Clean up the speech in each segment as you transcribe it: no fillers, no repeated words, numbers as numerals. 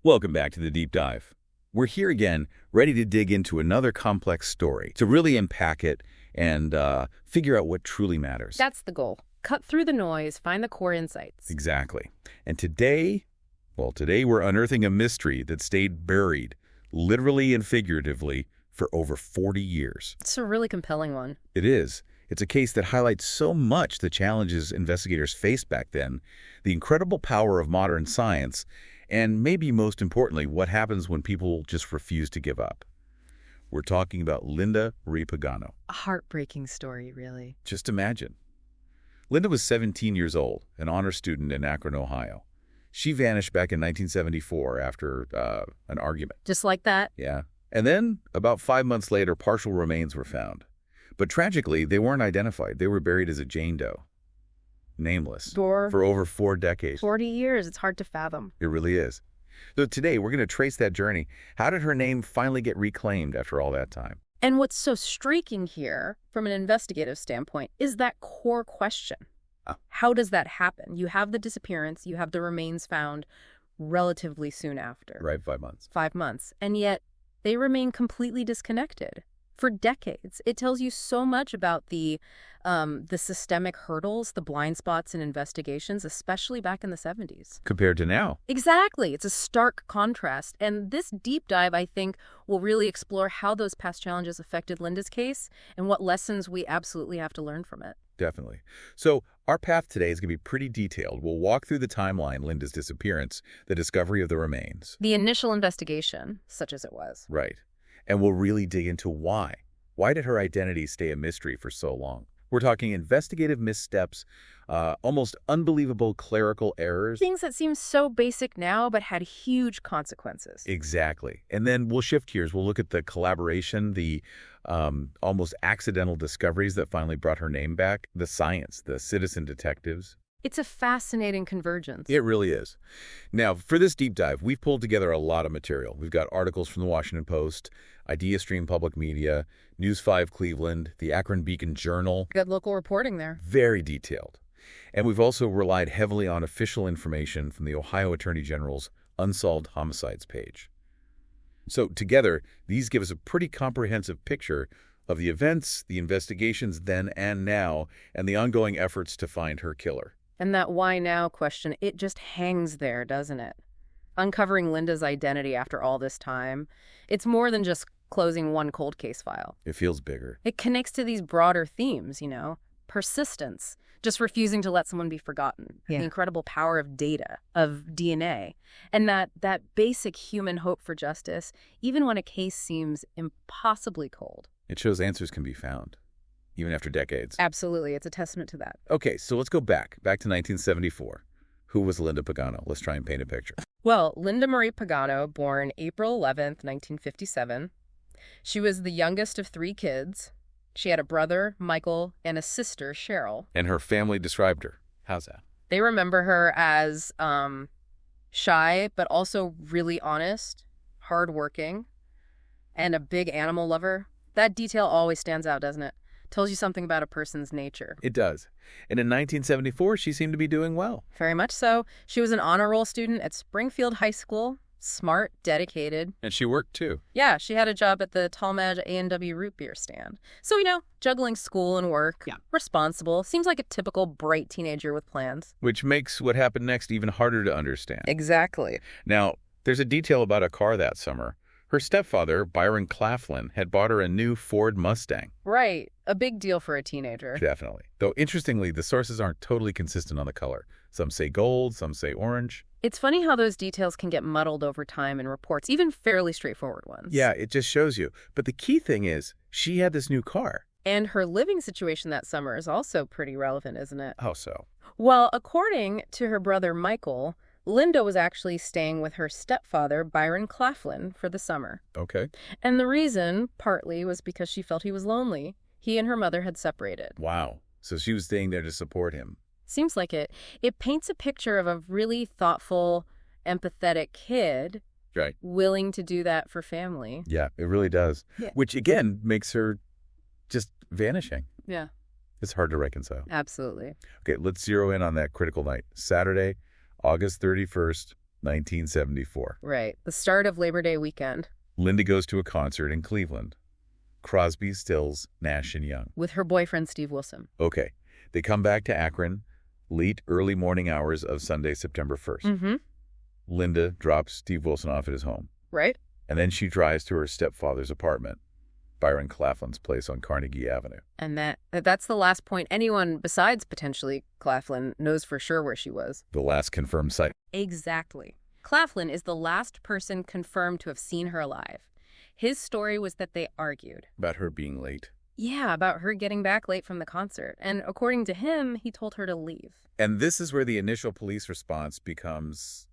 Welcome back to the Deep Dive. We're here again, ready to dig into another complex story, to really unpack it and figure out what truly matters. That's the goal. Cut through the noise, find the core insights. Exactly. And today we're unearthing a mystery that stayed buried, literally and figuratively, for over 40 years. It's a really compelling one. It is. It's a case that highlights so much the challenges investigators faced back then, the incredible power of modern science, and maybe most importantly, what happens when people just refuse to give up. We're talking about Linda Pagano. A heartbreaking story, really. Just imagine. Linda was 17 years old, an honor student in Akron, Ohio. She vanished back in 1974 after an argument. Just like that? Yeah. And then, about 5 months later, partial remains were found. But tragically, they weren't identified. They were buried as a Jane Doe. Nameless. For over 4 decades. 40 years. It's hard to fathom. It really is. So today, we're going to trace that journey. How did her name finally get reclaimed after all that time? And what's so striking here, from an investigative standpoint, is that core question. How does that happen? You have the disappearance, you have the remains found relatively soon after. Right, 5 months. 5 months. And yet, they remain completely disconnected for decades. It tells you so much about the systemic hurdles, the blind spots in investigations, especially back in the 70s. Compared to now. Exactly. It's a stark contrast. And this deep dive, I think, will really explore how those past challenges affected Linda's case and what lessons we absolutely have to learn from it. Definitely. So our path today is going to be pretty detailed. We'll walk through the timeline, Linda's disappearance, the discovery of the remains. The initial investigation, such as it was. Right. And we'll really dig into why. Why did her identity stay a mystery for so long? We're talking investigative missteps, almost unbelievable clerical errors. Things that seem so basic now, but had huge consequences. Exactly. And then we'll shift gears. We'll look at the collaboration, the almost accidental discoveries that finally brought her name back, the science, the citizen detectives. It's a fascinating convergence. It really is. Now, for this deep dive, we've pulled together a lot of material. We've got articles from the Washington Post, IdeaStream Public Media, News 5 Cleveland, the Akron Beacon Journal. Good local reporting there. Very detailed. And we've also relied heavily on official information from the Ohio Attorney General's Unsolved Homicides page. So together, these give us a pretty comprehensive picture of the events, the investigations then and now, and the ongoing efforts to find her killer. And that why now question, it just hangs there, doesn't it? Uncovering Linda's identity after all this time, it's more than just closing one cold case file. It feels bigger. It connects to these broader themes, persistence, just refusing to let someone be forgotten, the incredible power of data, of DNA, and that basic human hope for justice, even when a case seems impossibly cold. It shows answers can be found, even after decades. Absolutely. It's a testament to that. Okay, so let's go back to 1974. Who was Linda Pagano? Let's try and paint a picture. Well, Linda Marie Pagano, born April 11th, 1957. She was the youngest of 3 kids. She had a brother, Michael, and a sister, Cheryl. And her family described her. How's that? They remember her as shy, but also really honest, hardworking, and a big animal lover. That detail always stands out, doesn't it? Tells you something about a person's nature. It does. And in 1974, she seemed to be doing well. Very much so. She was an honor roll student at Springfield High School. Smart, dedicated. And she worked, too. Yeah, she had a job at the Talmadge A&W root beer stand. So, juggling school and work. Yeah. Responsible. Seems like a typical bright teenager with plans. Which makes what happened next even harder to understand. Exactly. Now, there's a detail about a car that summer. Her stepfather, Byron Claflin, had bought her a new Ford Mustang. Right. A big deal for a teenager. Definitely. Though, interestingly, the sources aren't totally consistent on the color. Some say gold, some say orange. It's funny how those details can get muddled over time in reports, even fairly straightforward ones. Yeah, it just shows you. But the key thing is, she had this new car. And her living situation that summer is also pretty relevant, isn't it? How so? Well, according to her brother Michael, Linda was actually staying with her stepfather, Byron Claflin, for the summer. Okay. And the reason, partly, was because she felt he was lonely. He and her mother had separated. Wow. So she was staying there to support him. Seems like it. It paints a picture of a really thoughtful, empathetic kid. Right. Willing to do that for family. Yeah, it really does. Yeah. Which, again, makes her just vanishing. Yeah. It's hard to reconcile. Absolutely. Okay, let's zero in on that critical night. Saturday, August 31st, 1974. Right. The start of Labor Day weekend. Linda goes to a concert in Cleveland. Crosby, Stills, Nash, and Young. With her boyfriend, Steve Wilson. Okay. They come back to Akron, late early morning hours of Sunday, September 1st. Mm-hmm. Linda drops Steve Wilson off at his home. Right. And then she drives to her stepfather's apartment, Byron Claflin's place on Carnegie Avenue. And that's the last point anyone besides potentially Claflin knows for sure where she was. The last confirmed site. Exactly. Claflin is the last person confirmed to have seen her alive. His story was that they argued. About her being late. Yeah, about her getting back late from the concert. And according to him, he told her to leave. And this is where the initial police response becomes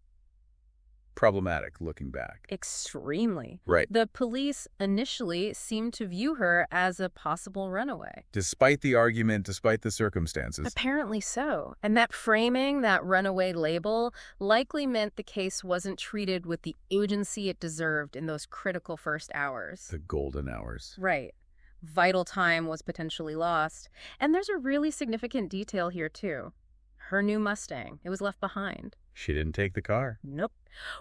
problematic, looking back. Extremely. Right. The police initially seemed to view her as a possible runaway. Despite the argument, despite the circumstances. Apparently so. And that framing, that runaway label, likely meant the case wasn't treated with the urgency it deserved in those critical first hours. The golden hours. Right. Vital time was potentially lost. And there's a really significant detail here, too. Her new Mustang. It was left behind. She didn't take the car. Nope.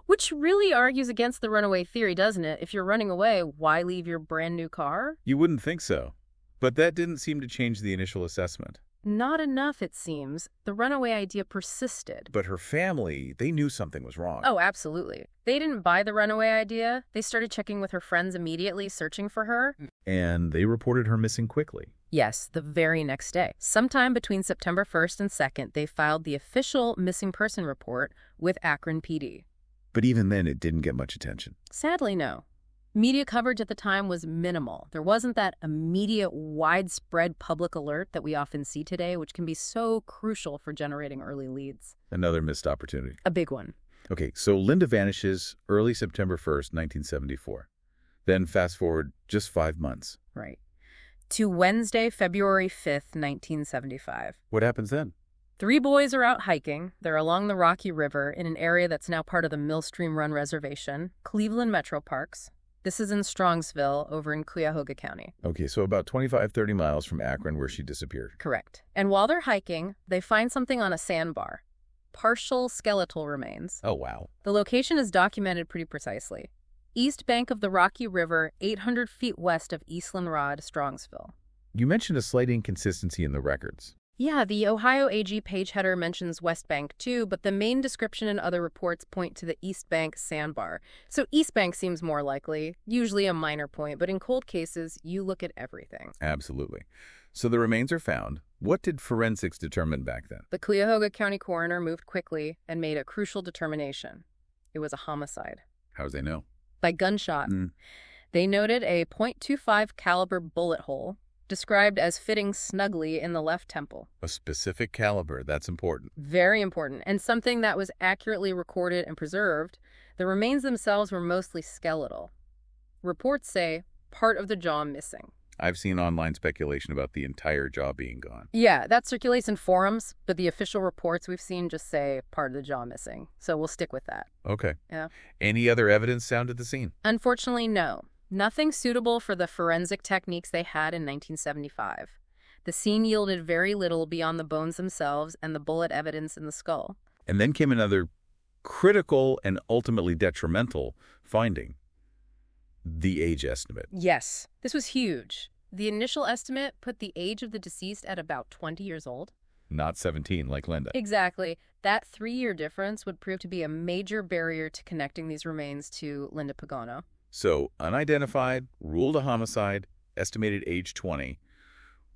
Which really argues against the runaway theory, doesn't it? If you're running away, why leave your brand new car? You wouldn't think so. But that didn't seem to change the initial assessment. Not enough, it seems. The runaway idea persisted. But her family, they knew something was wrong. Oh, absolutely. They didn't buy the runaway idea. They started checking with her friends immediately, searching for her. And they reported her missing quickly. Yes, the very next day. Sometime between September 1st and 2nd, they filed the official missing person report with Akron PD. But even then, it didn't get much attention. Sadly, no. Media coverage at the time was minimal. There wasn't that immediate, widespread public alert that we often see today, which can be so crucial for generating early leads. Another missed opportunity. A big one. Okay, so Linda vanishes early September 1st, 1974. Then fast forward just 5 months. Right. To Wednesday, February 5th, 1975. What happens then? 3 boys are out hiking. They're along the Rocky River in an area that's now part of the Millstream Run Reservation, Cleveland Metro Parks. This is in Strongsville over in Cuyahoga County. Okay, so about 25, 30 miles from Akron where she disappeared. Correct. And while they're hiking, they find something on a sandbar. Partial skeletal remains. Oh, wow. The location is documented pretty precisely. East bank of the Rocky River, 800 feet west of Eastland Rod, Strongsville. You mentioned a slight inconsistency in the records. Yeah, the Ohio AG page header mentions West Bank too, but the main description and other reports point to the East Bank sandbar. So East Bank seems more likely, usually a minor point, but in cold cases, you look at everything. Absolutely. So the remains are found. What did forensics determine back then? The Cuyahoga County coroner moved quickly and made a crucial determination. It was a homicide. How do they know? By gunshot. They noted a .25 caliber bullet hole, described as fitting snugly in the left temple. A specific caliber, that's important. Very important, and something that was accurately recorded and preserved. The remains themselves were mostly skeletal. Reports say part of the jaw missing. I've seen online speculation about the entire jaw being gone. Yeah, that circulates in forums, but the official reports we've seen just say part of the jaw missing. So we'll stick with that. Okay. Yeah. Any other evidence found at the scene? Unfortunately, no. Nothing suitable for the forensic techniques they had in 1975. The scene yielded very little beyond the bones themselves and the bullet evidence in the skull. And then came another critical and ultimately detrimental finding. The age estimate. Yes, this was huge. The initial estimate put the age of the deceased at about 20 years old. Not 17 like Linda. Exactly. That 3-year difference would prove to be a major barrier to connecting these remains to Linda Pagano. So, unidentified, ruled a homicide, estimated age 20.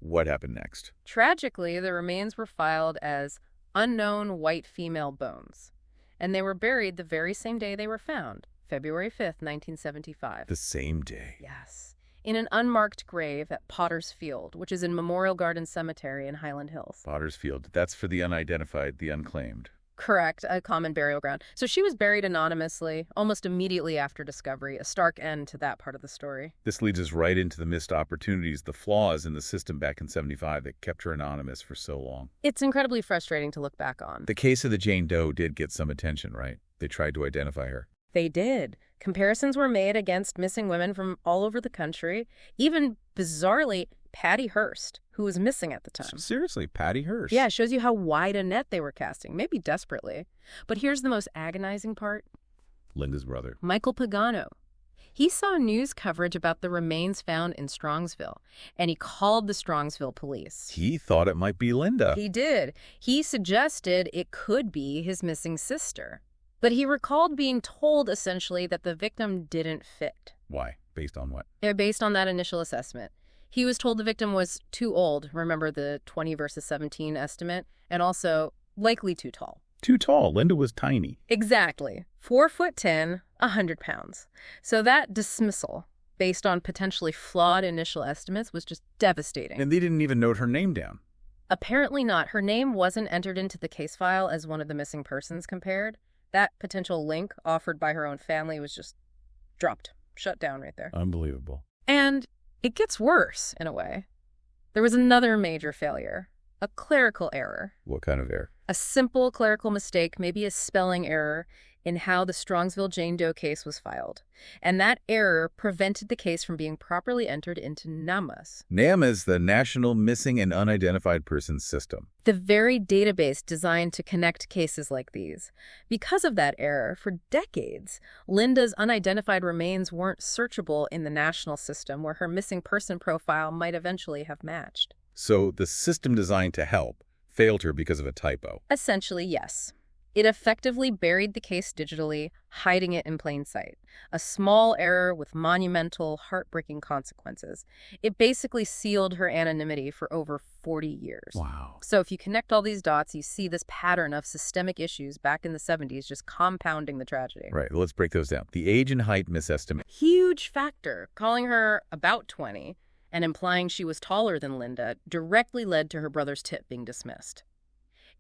What happened next? Tragically, the remains were filed as unknown white female bones, and they were buried the very same day they were found, February 5th, 1975. The same day. Yes. In an unmarked grave at Potter's Field, which is in Memorial Garden Cemetery in Highland Hills. Potter's Field. That's for the unidentified, the unclaimed. Correct, a common burial ground. So she was buried anonymously, almost immediately after discovery, a stark end to that part of the story. This leads us right into the missed opportunities, the flaws in the system back in 75 that kept her anonymous for so long. It's incredibly frustrating to look back on. The case of the Jane Doe did get some attention, right? They tried to identify her. They did. Comparisons were made against missing women from all over the country. Even, bizarrely, Patty Hearst, who was missing at the time. Seriously, Patty Hearst? Yeah, it shows you how wide a net they were casting, maybe desperately. But here's the most agonizing part. Linda's brother. Michael Pagano. He saw news coverage about the remains found in Strongsville, and he called the Strongsville police. He thought it might be Linda. He did. He suggested it could be his missing sister. But he recalled being told, essentially, that the victim didn't fit. Why? Based on what? Based on that initial assessment. He was told the victim was too old, remember the 20 versus 17 estimate, and also likely too tall. Too tall. Linda was tiny. Exactly. 4'10", 100 pounds. So that dismissal, based on potentially flawed initial estimates, was just devastating. And they didn't even note her name down. Apparently not. Her name wasn't entered into the case file as one of the missing persons compared. That potential link offered by her own family was just dropped, shut down right there. Unbelievable. And it gets worse, in a way. There was another major failure, a clerical error. What kind of error? A simple clerical mistake, maybe a spelling error, in how the Strongsville Jane Doe case was filed. And that error prevented the case from being properly entered into NAMUS. NAMUS, the National Missing and Unidentified Persons System. The very database designed to connect cases like these. Because of that error, for decades, Linda's unidentified remains weren't searchable in the national system where her missing person profile might eventually have matched. So the system designed to help failed her because of a typo. Essentially, yes. It effectively buried the case digitally, hiding it in plain sight. A small error with monumental, heartbreaking consequences. It basically sealed her anonymity for over 40 years. Wow. So if you connect all these dots, you see this pattern of systemic issues back in the 70s just compounding the tragedy. Right, let's break those down. The age and height misestimate. Huge factor. Calling her about 20 and implying she was taller than Linda directly led to her brother's tip being dismissed.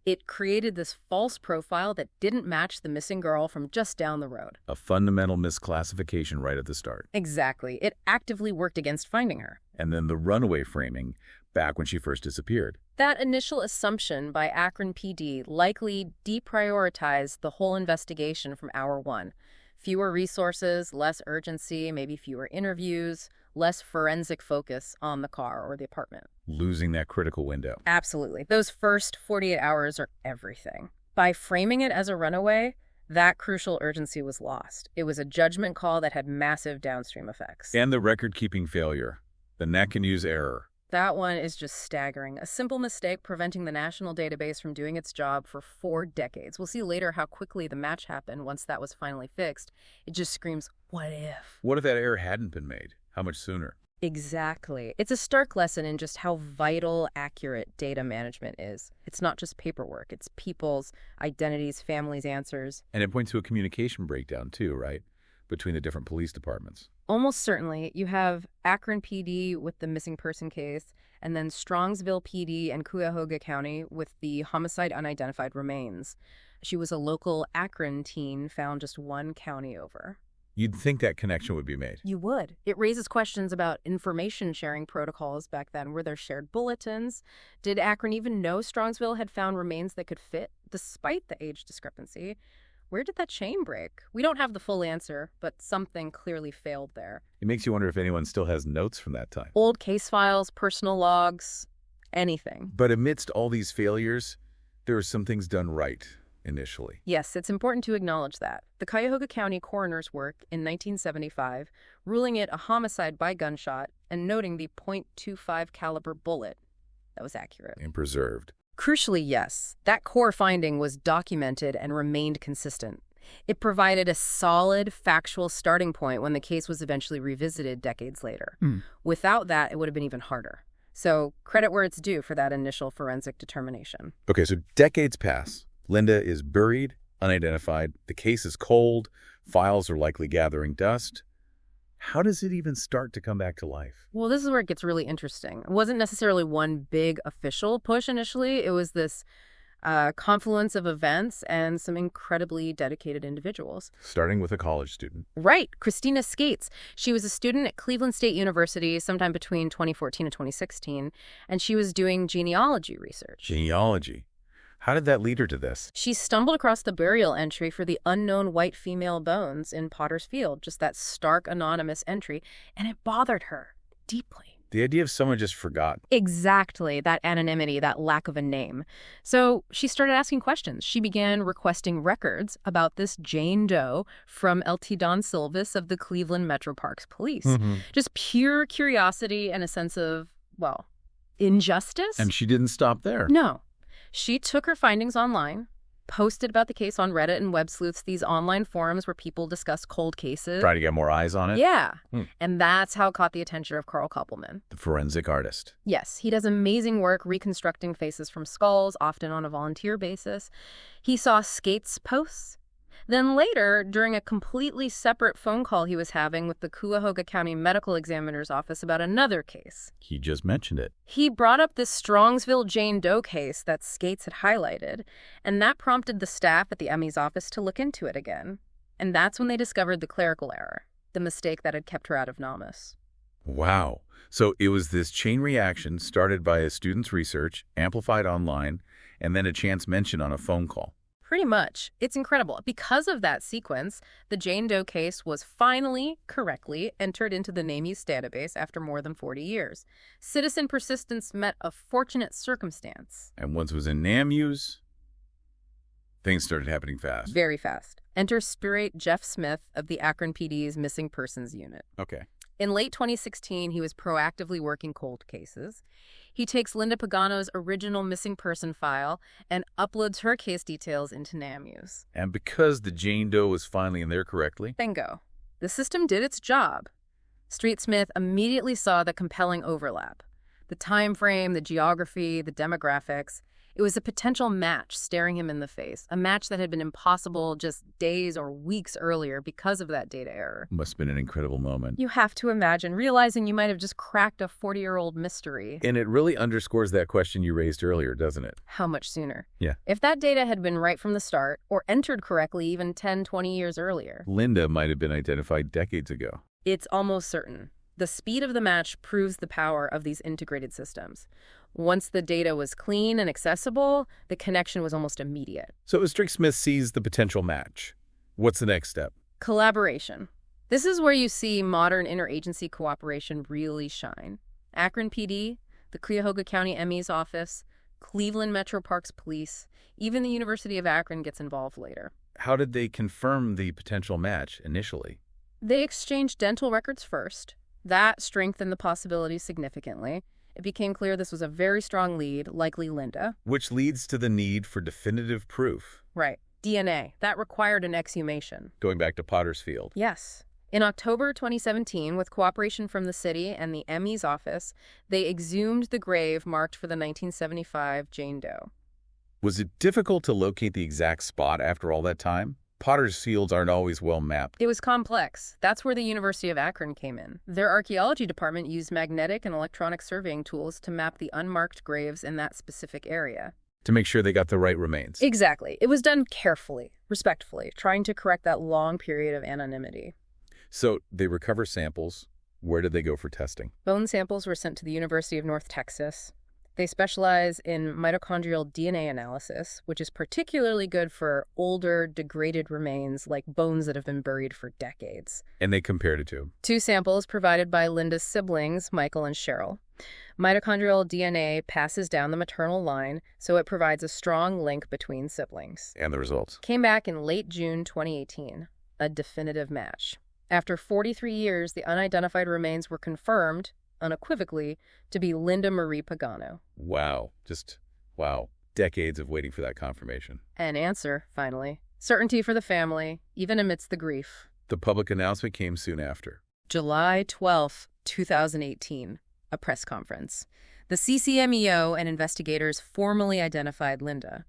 It created this false profile that didn't match the missing girl from just down the road. A fundamental misclassification right at the start. Exactly. It actively worked against finding her. And then the runaway framing back when she first disappeared. That initial assumption by Akron PD likely deprioritized the whole investigation from hour one. Fewer resources, less urgency, maybe fewer interviews, less forensic focus on the car or the apartment. Losing that critical window. Absolutely. Those first 48 hours are everything. By framing it as a runaway, that crucial urgency was lost. It was a judgment call that had massive downstream effects. And the record-keeping failure. The neck-and-use error. That one is just staggering. A simple mistake preventing the national database from doing its job for 4 decades. We'll see later how quickly the match happened once that was finally fixed. It just screams, what if? What if that error hadn't been made? How much sooner? Exactly. It's a stark lesson in just how vital, accurate data management is. It's not just paperwork. It's people's identities, families' answers. And it points to a communication breakdown, too, right? Between the different police departments. Almost certainly. You have Akron PD with the missing person case, and then Strongsville PD and Cuyahoga County with the homicide unidentified remains. She was a local Akron teen found just 1 county over. You'd think that connection would be made. You would. It raises questions about information sharing protocols back then. Were there shared bulletins? Did Akron even know Strongsville had found remains that could fit, despite the age discrepancy? Where did that chain break? We don't have the full answer, but something clearly failed there. It makes you wonder if anyone still has notes from that time. Old case files, personal logs, anything. But amidst all these failures, there are some things done right initially. Yes, it's important to acknowledge that. The Cuyahoga County coroner's work in 1975, ruling it a homicide by gunshot and noting the .25 caliber bullet, that was accurate. And preserved. Crucially, yes, that core finding was documented and remained consistent. It provided a solid, factual starting point when the case was eventually revisited decades later. Without that, it would have been even harder. So credit where it's due for that initial forensic determination. Okay, so decades pass. Linda is buried, unidentified. The case is cold. Files are likely gathering dust. How does it even start to come back to life? Well, this is where it gets really interesting. It wasn't necessarily one big official push initially. It was this confluence of events and some incredibly dedicated individuals. Starting with a college student. Right. Christina Skates. She was a student at Cleveland State University sometime between 2014 and 2016, and she was doing genealogy research. Genealogy. How did that lead her to this? She stumbled across the burial entry for the unknown white female bones in Potter's Field, just that stark anonymous entry, and it bothered her deeply. The idea of someone just forgot. Exactly, that anonymity, that lack of a name. So she started asking questions. She began requesting records about this Jane Doe from L.T. Don Silvis of the Cleveland Metro Parks Police. Just pure curiosity and a sense of, well, injustice. And she didn't stop there. No. She took her findings online, posted about the case on Reddit and Web Sleuths, these online forums where people discuss cold cases. Try to get more eyes on it? Yeah. And that's how it caught the attention of Carl Koppelman. The forensic artist. Yes. He does amazing work reconstructing faces from skulls, often on a volunteer basis. He saw Skate's posts. Then later, during a completely separate phone call he was having with the Cuyahoga County Medical Examiner's Office about another case. He just mentioned it. He brought up this Strongsville Jane Doe case that Skates had highlighted, and that prompted the staff at the ME's office to look into it again. And that's when they discovered the clerical error, the mistake that had kept her out of NAMUS. Wow. So it was this chain reaction started by a student's research, amplified online, and then a chance mention on a phone call. Pretty much. It's incredible. Because of that sequence, the Jane Doe case was finally, correctly, entered into the NAMUS database after more than 40 years. Citizen persistence met a fortunate circumstance. And once it was in NAMUS, things started happening fast. Very fast. Enter Spirit Jeff Smith of the Akron PD's Missing Persons Unit. Okay. In late 2016, he was proactively working cold cases. He takes Linda Pagano's original missing person file and uploads her case details into NAMUS. And because the Jane Doe was finally in there correctly? Bingo. The system did its job. Street Smith immediately saw the compelling overlap. The time frame, the geography, the demographics. It was a potential match staring him in the face, a match that had been impossible just days or weeks earlier because of that data error. Must have been an incredible moment. You have to imagine realizing you might have just cracked a 40-year-old mystery. And it really underscores that question you raised earlier, doesn't it? How much sooner? Yeah. If that data had been right from the start, or entered correctly even 10, 20 years earlier, Linda might have been identified decades ago. It's almost certain. The speed of the match proves the power of these integrated systems. Once the data was clean and accessible, the connection was almost immediate. So as Street Smith sees the potential match, what's the next step? Collaboration. This is where you see modern interagency cooperation really shine. Akron PD, the Cuyahoga County ME's office, Cleveland Metro Parks Police, even the University of Akron gets involved later. How did they confirm the potential match initially? They exchanged dental records first. That strengthened the possibility significantly. It became clear this was a very strong lead, likely Linda. Which leads to the need for definitive proof. Right. DNA. That required an exhumation. Going back to Potter's Field. Yes. In October 2017, with cooperation from the city and the ME's office, they exhumed the grave marked for the 1975 Jane Doe. Was it difficult to locate the exact spot after all that time? Potter's Fields aren't always well mapped. It was complex. That's where the University of Akron came in. Their archaeology department used magnetic and electronic surveying tools to map the unmarked graves in that specific area. To make sure they got the right remains. Exactly. It was done carefully, respectfully, trying to correct that long period of anonymity. So they recover samples. Where did they go for testing? Bone samples were sent to the University of North Texas. They specialize in mitochondrial DNA analysis, which is particularly good for older, degraded remains like bones that have been buried for decades. And they compared it to? 2 samples provided by Linda's siblings, Michael and Cheryl. Mitochondrial DNA passes down the maternal line, so it provides a strong link between siblings. And the results? Came back in late June 2018, a definitive match. After 43 years, the unidentified remains were confirmed, unequivocally, to be Linda Marie Pagano. Wow. Just, wow. Decades of waiting for that confirmation. An answer, finally. Certainty for the family, even amidst the grief. The public announcement came soon after. July 12, 2018, a press conference. The CCMEO and investigators formally identified Linda.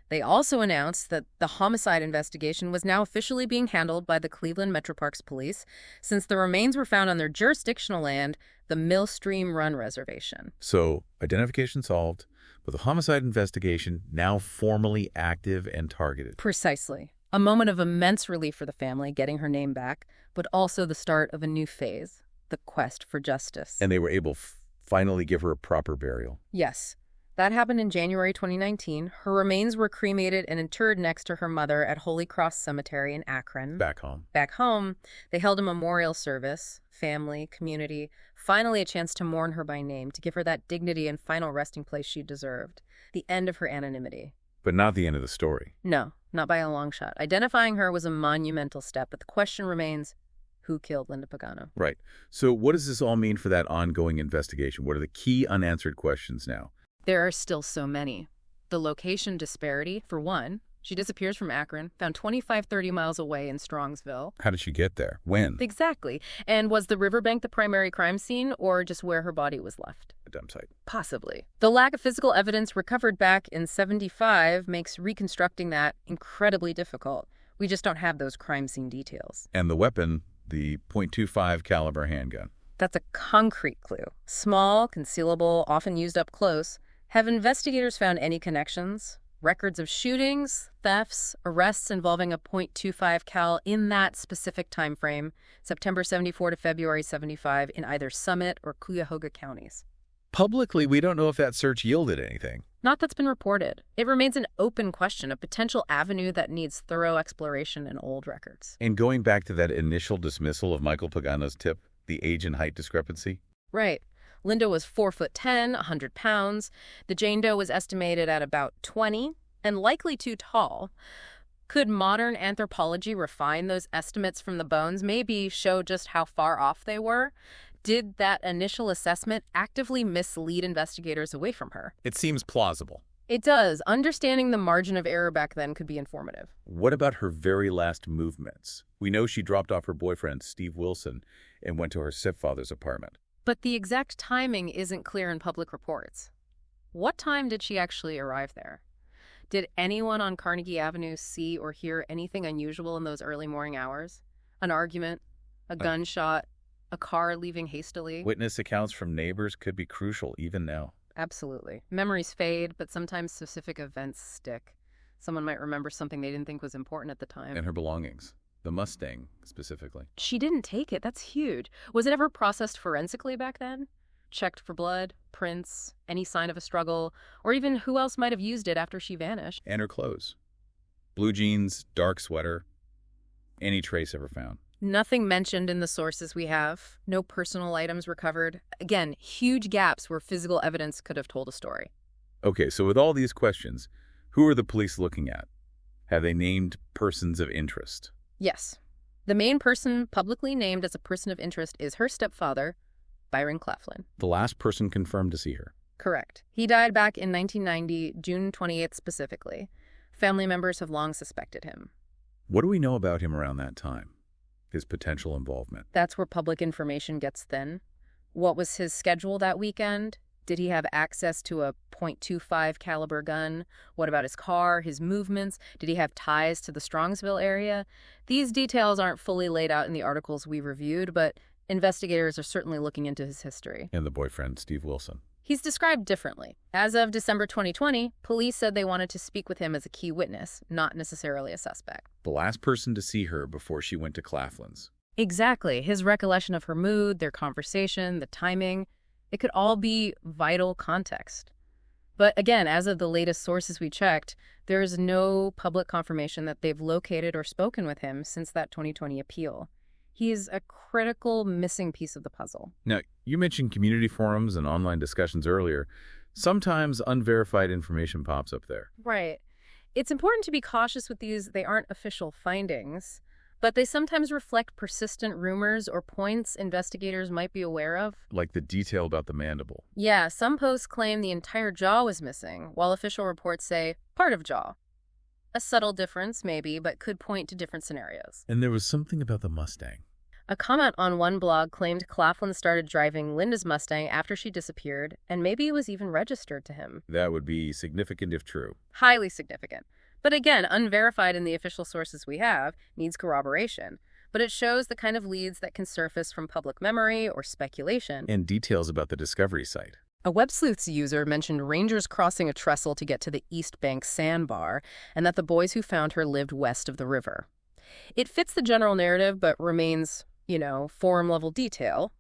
They also announced that the homicide investigation was now officially being handled by the Cleveland Metro Parks Police, since the remains were found on their jurisdictional land, the Millstream Run Reservation. So, identification solved, but the homicide investigation now formally active and targeted. Precisely. A moment of immense relief for the family, getting her name back, but also the start of a new phase, the quest for justice. And they were able finally give her a proper burial. Yes. That happened in January 2019. Her remains were cremated and interred next to her mother at Holy Cross Cemetery in Akron. Back home. Back home, they held a memorial service, family, community, finally a chance to mourn her by name, to give her that dignity and final resting place she deserved. The end of her anonymity. But not the end of the story. No, not by a long shot. Identifying her was a monumental step, but the question remains, who killed Linda Pagano? Right. So what does this all mean for that ongoing investigation? What are the key unanswered questions now? There are still so many. The location disparity, for one. She disappears from Akron, found 25-30 miles away in Strongsville. How did she get there? When? Exactly. And was the riverbank the primary crime scene, or just where her body was left? A dump site. Possibly. The lack of physical evidence recovered back in '75 makes reconstructing that incredibly difficult. We just don't have those crime scene details. And the weapon, the .25 caliber handgun. That's a concrete clue. Small, concealable, often used up close. Have investigators found any connections? Records of shootings, thefts, arrests involving a .25 cal in that specific time frame, September 74 to February 75, in either Summit or Cuyahoga counties? Publicly, we don't know if that search yielded anything. Not that's been reported. It remains an open question, a potential avenue that needs thorough exploration in old records. And going back to that initial dismissal of Michael Pagano's tip, the age and height discrepancy? Right. Linda was 4'10", 100 pounds. The Jane Doe was estimated at about 20 and likely too tall. Could modern anthropology refine those estimates from the bones, maybe show just how far off they were? Did that initial assessment actively mislead investigators away from her? It seems plausible. It does. Understanding the margin of error back then could be informative. What about her very last movements? We know she dropped off her boyfriend, Steve Wilson, and went to her stepfather's apartment. But the exact timing isn't clear in public reports. What time did she actually arrive there? Did anyone on Carnegie Avenue see or hear anything unusual in those early morning hours? An argument, a gunshot, a car leaving hastily? Witness accounts from neighbors could be crucial even now. Absolutely. Memories fade, but sometimes specific events stick. Someone might remember something they didn't think was important at the time. And her belongings. The Mustang, specifically. She didn't take it. That's huge. Was it ever processed forensically back then? Checked for blood, prints, any sign of a struggle, or even who else might have used it after she vanished? And her clothes. Blue jeans, dark sweater. Any trace ever found. Nothing mentioned in the sources we have. No personal items recovered. Again, huge gaps where physical evidence could have told a story. Okay, so with all these questions, who are the police looking at? Have they named persons of interest? Yes. The main person publicly named as a person of interest is her stepfather, Byron Claflin. The last person confirmed to see her. Correct. He died back in 1990, June 28th specifically. Family members have long suspected him. What do we know about him around that time? His potential involvement? That's where public information gets thin. What was his schedule that weekend? Did he have access to a .25 caliber gun? What about his car, his movements? Did he have ties to the Strongsville area? These details aren't fully laid out in the articles we reviewed, but investigators are certainly looking into his history. And the boyfriend, Steve Wilson. He's described differently. As of December 2020, police said they wanted to speak with him as a key witness, not necessarily a suspect. The last person to see her before she went to Claflin's. Exactly. His recollection of her mood, their conversation, the timing, it could all be vital context. But again, as of the latest sources we checked, there is no public confirmation that they've located or spoken with him since that 2020 appeal. He is a critical missing piece of the puzzle. Now, you mentioned community forums and online discussions earlier. Sometimes unverified information pops up there. Right. It's important to be cautious with these. They aren't official findings, but they sometimes reflect persistent rumors or points investigators might be aware of. Like the detail about the mandible. Yeah, some posts claim the entire jaw was missing, while official reports say part of jaw. A subtle difference, maybe, but could point to different scenarios. And there was something about the Mustang. A comment on one blog claimed Claflin started driving Linda's Mustang after she disappeared, and maybe it was even registered to him. That would be significant if true. Highly significant. But again, unverified in the official sources we have, needs corroboration. But it shows the kind of leads that can surface from public memory or speculation. And details about the discovery site. A Web Sleuths user mentioned rangers crossing a trestle to get to the East Bank sandbar, and that the boys who found her lived west of the river. It fits the general narrative, but remains, forum-level detail.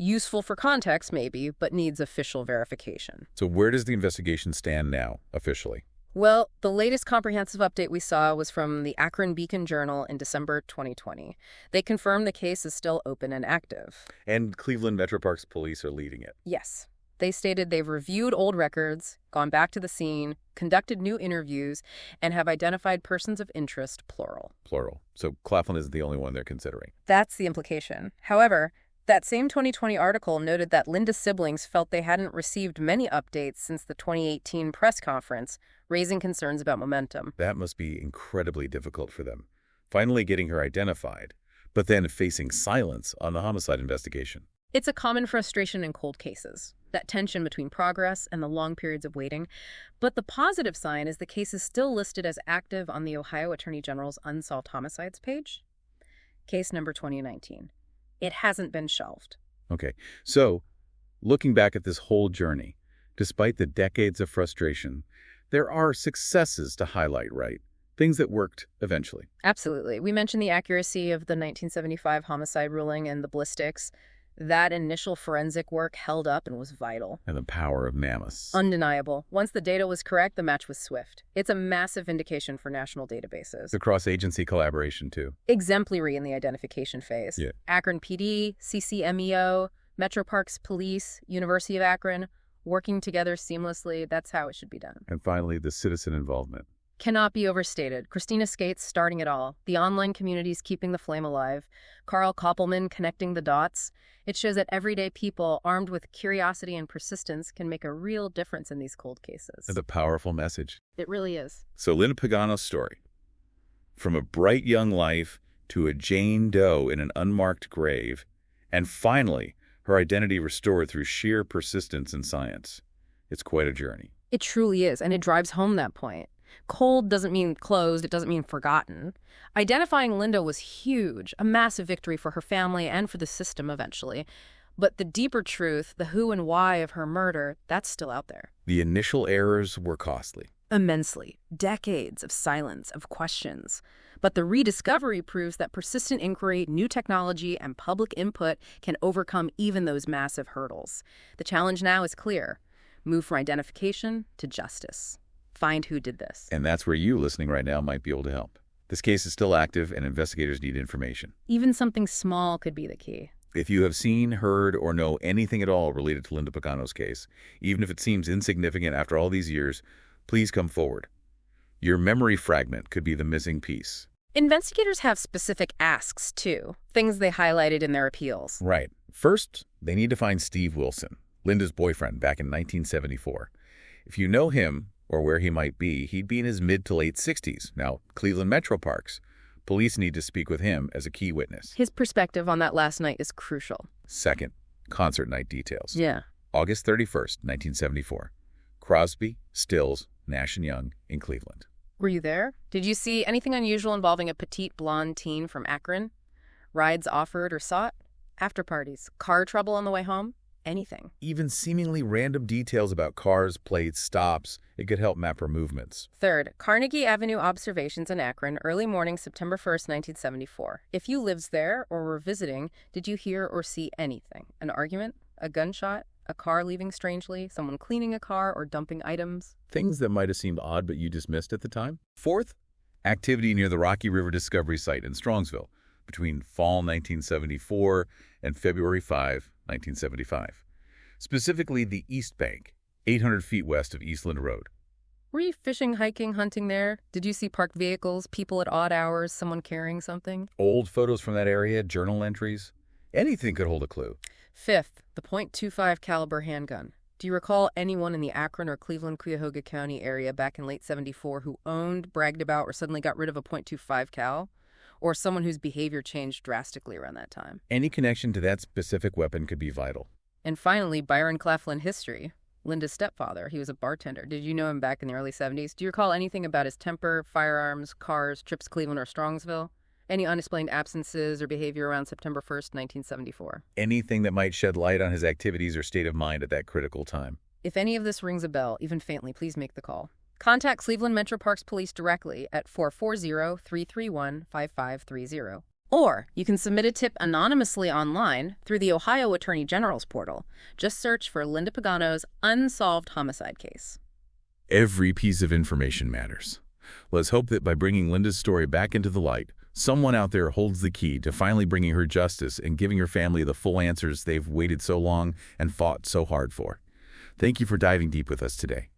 Useful for context, maybe, but needs official verification. So where does the investigation stand now, officially? Well, the latest comprehensive update we saw was from the Akron Beacon-Journal in December 2020. They confirmed the case is still open and active. And Cleveland Metro Parks police are leading it. Yes. They stated they've reviewed old records, gone back to the scene, conducted new interviews, and have identified persons of interest, plural. Plural. So Claflin isn't the only one they're considering. That's the implication. However, that same 2020 article noted that Linda's siblings felt they hadn't received many updates since the 2018 press conference, raising concerns about momentum. That must be incredibly difficult for them. Finally getting her identified, but then facing silence on the homicide investigation. It's a common frustration in cold cases, that tension between progress and the long periods of waiting. But the positive sign is the case is still listed as active on the Ohio Attorney General's Unsolved Homicides page. Case number 2019. It hasn't been shelved. Okay, so looking back at this whole journey, despite the decades of frustration, there are successes to highlight, right? Things that worked eventually. Absolutely. We mentioned the accuracy of the 1975 homicide ruling and the ballistics. That initial forensic work held up and was vital. And the power of mammoths. Undeniable. Once the data was correct, the match was swift. It's a massive indication for national databases. The cross-agency collaboration, too. Exemplary in the identification phase. Yeah. Akron PD, CCMEO, Metro Parks Police, University of Akron, working together seamlessly. That's how it should be done. And finally, the citizen involvement. Cannot be overstated. Christina Skates starting it all. The online communities keeping the flame alive. Carl Koppelman connecting the dots. It shows that everyday people armed with curiosity and persistence can make a real difference in these cold cases. And a powerful message. It really is. So Linda Pagano's story. From a bright young life to a Jane Doe in an unmarked grave, and finally, her identity restored through sheer persistence in science. It's quite a journey. It truly is, and it drives home that point. Cold doesn't mean closed, it doesn't mean forgotten. Identifying Linda was huge, a massive victory for her family and for the system eventually. But the deeper truth, the who and why of her murder, that's still out there. The initial errors were costly. Immensely. Decades of silence, of questions. But the rediscovery proves that persistent inquiry, new technology, and public input can overcome even those massive hurdles. The challenge now is clear. Move from identification to justice. Find who did this. And that's where you listening right now might be able to help. This case is still active and investigators need information. Even something small could be the key. If you have seen, heard, or know anything at all related to Linda Pagano's case, even if it seems insignificant after all these years, please come forward. Your memory fragment could be the missing piece. Investigators have specific asks, too. Things they highlighted in their appeals. Right. First, they need to find Steve Wilson, Linda's boyfriend back in 1974. If you know him, or where he might be, he'd be in his mid to late 60s. Now, Cleveland Metro Parks. Police need to speak with him as a key witness. His perspective on that last night is crucial. Second, concert night details. Yeah. August 31st, 1974. Crosby, Stills, Nash & Young in Cleveland. Were you there? Did you see anything unusual involving a petite blonde teen from Akron? Rides offered or sought? After parties? Car trouble on the way home? Anything. Even seemingly random details about cars, plates, stops, it could help map her movements. Third, Carnegie Avenue observations in Akron, early morning, September 1st, 1974. If you lived there or were visiting, did you hear or see anything? An argument? A gunshot? A car leaving strangely? Someone cleaning a car or dumping items? Things that might have seemed odd but you dismissed at the time. Fourth, activity near the Rocky River Discovery Site in Strongsville between fall 1974 and February 5, 1975. Specifically the East Bank, 800 feet west of Eastland Road. Were you fishing, hiking, hunting there? Did you see parked vehicles, people at odd hours, someone carrying something? Old photos from that area, journal entries. Anything could hold a clue. Fifth, the .25 caliber handgun. Do you recall anyone in the Akron or Cleveland-Cuyahoga County area back in late 74 who owned, bragged about, or suddenly got rid of a .25 cal? Or someone whose behavior changed drastically around that time? Any connection to that specific weapon could be vital. And finally, Byron Claflin history. Linda's stepfather. He was a bartender. Did you know him back in the early 70s? Do you recall anything about his temper, firearms, cars, trips to Cleveland or Strongsville? Any unexplained absences or behavior around September 1st, 1974? Anything that might shed light on his activities or state of mind at that critical time. If any of this rings a bell, even faintly, please make the call. Contact Cleveland Metro Parks Police directly at 440-331-5530. Or you can submit a tip anonymously online through the Ohio Attorney General's portal. Just search for Linda Pagano's unsolved homicide case. Every piece of information matters. Let's hope that by bringing Linda's story back into the light, someone out there holds the key to finally bringing her justice and giving her family the full answers they've waited so long and fought so hard for. Thank you for diving deep with us today.